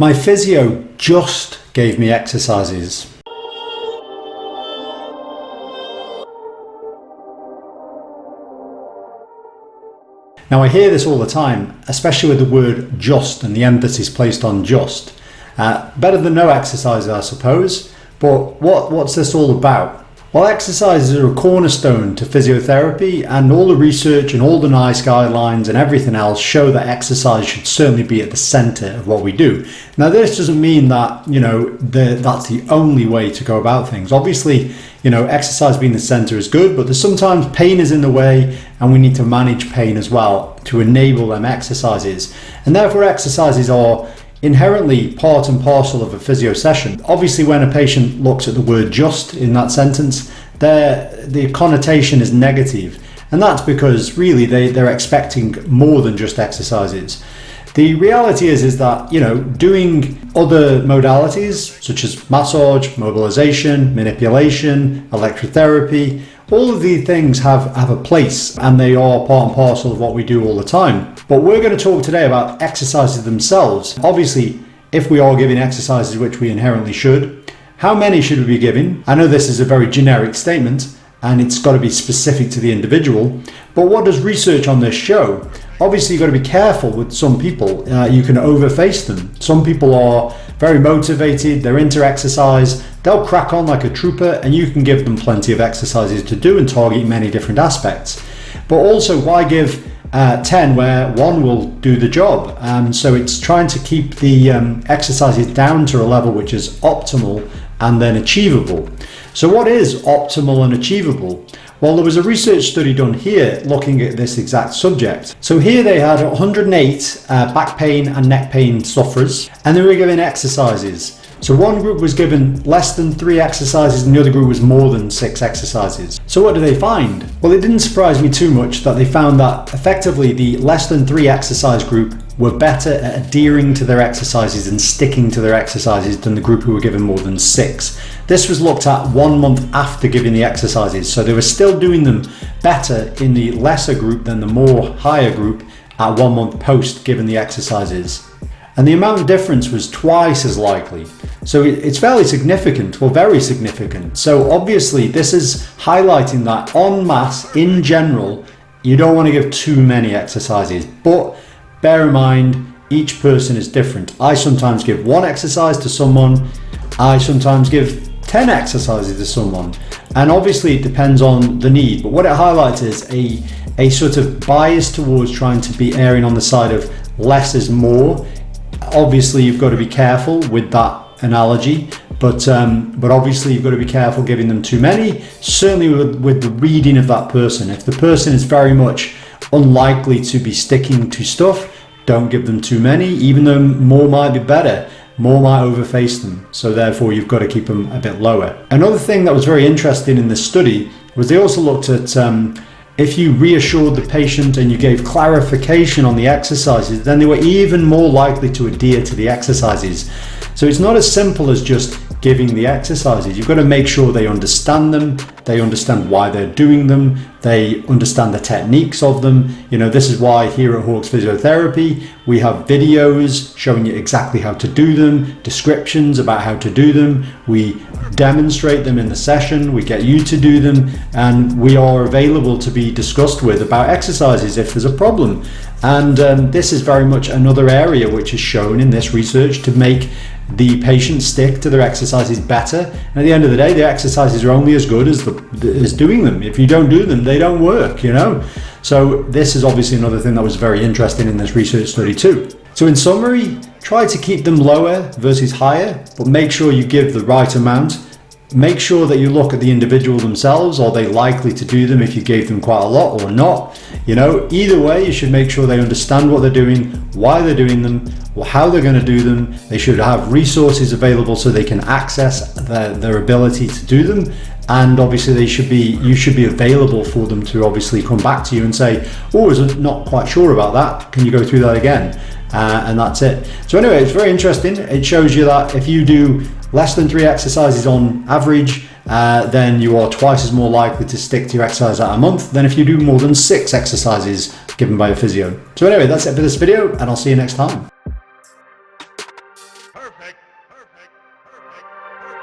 My physio just gave me exercises. Now I hear this all the time, especially with the word just and the emphasis placed on just. Better than no exercises, I suppose, but what's this all about? Well, exercises are a cornerstone to physiotherapy, and all the research and all the NICE guidelines and everything else show that exercise should certainly be at the center of what we do. Now, this doesn't mean that, that's the only way to go about things. Obviously, exercise being the center is good, but there's sometimes pain is in the way and we need to manage pain as well to enable them exercises. And therefore, exercises are inherently part and parcel of a physio session. Obviously, when a patient looks at the word just in that sentence, the connotation is negative. And that's because really they're expecting more than just exercises. The reality is that, doing other modalities such as massage, mobilization, manipulation, electrotherapy, all of these things have a place, and they are part and parcel of what we do all the time. But we're going to talk today about exercises themselves. Obviously, if we are giving exercises, which we inherently should, how many should we be giving? I know this is a very generic statement, and it's got to be specific to the individual. But what does research on this show? Obviously, you've got to be careful with some people. You can overface them. Some people are very motivated, they're into exercise, they'll crack on like a trooper, and you can give them plenty of exercises to do and target many different aspects. But also, why give 10 where one will do the job? So it's trying to keep the exercises down to a level which is optimal and then achievable. So what is optimal and achievable? Well, there was a research study done here looking at this exact subject. So here they had 108 back pain and neck pain sufferers, and they were given exercises. So one group was given less than 3 exercises and the other group was more than 6 exercises. So what did they find? Well, it didn't surprise me too much that they found that effectively the less than 3 exercise group were better at adhering to their exercises and sticking to their exercises than the group who were given more than 6. This was looked at 1 month after giving the exercises, so they were still doing them better in the lesser group than the more higher group at 1 month post giving the exercises. And the amount of difference was twice as likely. So it's fairly significant, or very significant. So obviously this is highlighting that en masse, in general, you don't want to give too many exercises. But bear in mind, each person is different. I sometimes give 1 exercise to someone. I sometimes give 10 exercises to someone. And obviously it depends on the need. But what it highlights is a sort of bias towards trying to be erring on the side of less is more. Obviously you've got to be careful with that analogy, but obviously you've got to be careful giving them too many, certainly with the reading of that person. If the person is very much unlikely to be sticking to stuff, don't give them too many, even though more might be better. More might overface them, so therefore you've got to keep them a bit lower. Another thing that was very interesting in this study was they also looked at if you reassured the patient and you gave clarification on the exercises, then they were even more likely to adhere to the exercises. So it's not as simple as just giving the exercises. You've got to make sure they understand them, they understand why they're doing them, they understand the techniques of them. This is why here at Hawks Physiotherapy, we have videos showing you exactly how to do them, descriptions about how to do them. We demonstrate them in the session, we get you to do them, and we are available to be discussed with about exercises if there's a problem. And this is very much another area which is shown in this research to make the patient stick to their exercises better. And at the end of the day, the exercises are only as good as doing them. If you don't do them, they don't work, So this is obviously another thing that was very interesting in this research study too. So in summary, try to keep them lower versus higher, but make sure you give the right amount. Make sure that you look at the individual themselves. Are they likely to do them if you gave them quite a lot or not? Either way, you should make sure they understand what they're doing, why they're doing them, or how they're going to do them. They should have resources available so they can access their ability to do them. And obviously you should be available for them to obviously come back to you and say, oh, I was not quite sure about that. Can you go through that again? And that's it. So anyway, it's very interesting. It shows you that if you do less than 3 exercises on average, then you are twice as more likely to stick to your exercise at a month than if you do more than 6 exercises given by a physio. So anyway, that's it for this video, and I'll see you next time. Perfect. Perfect. Perfect. Perfect.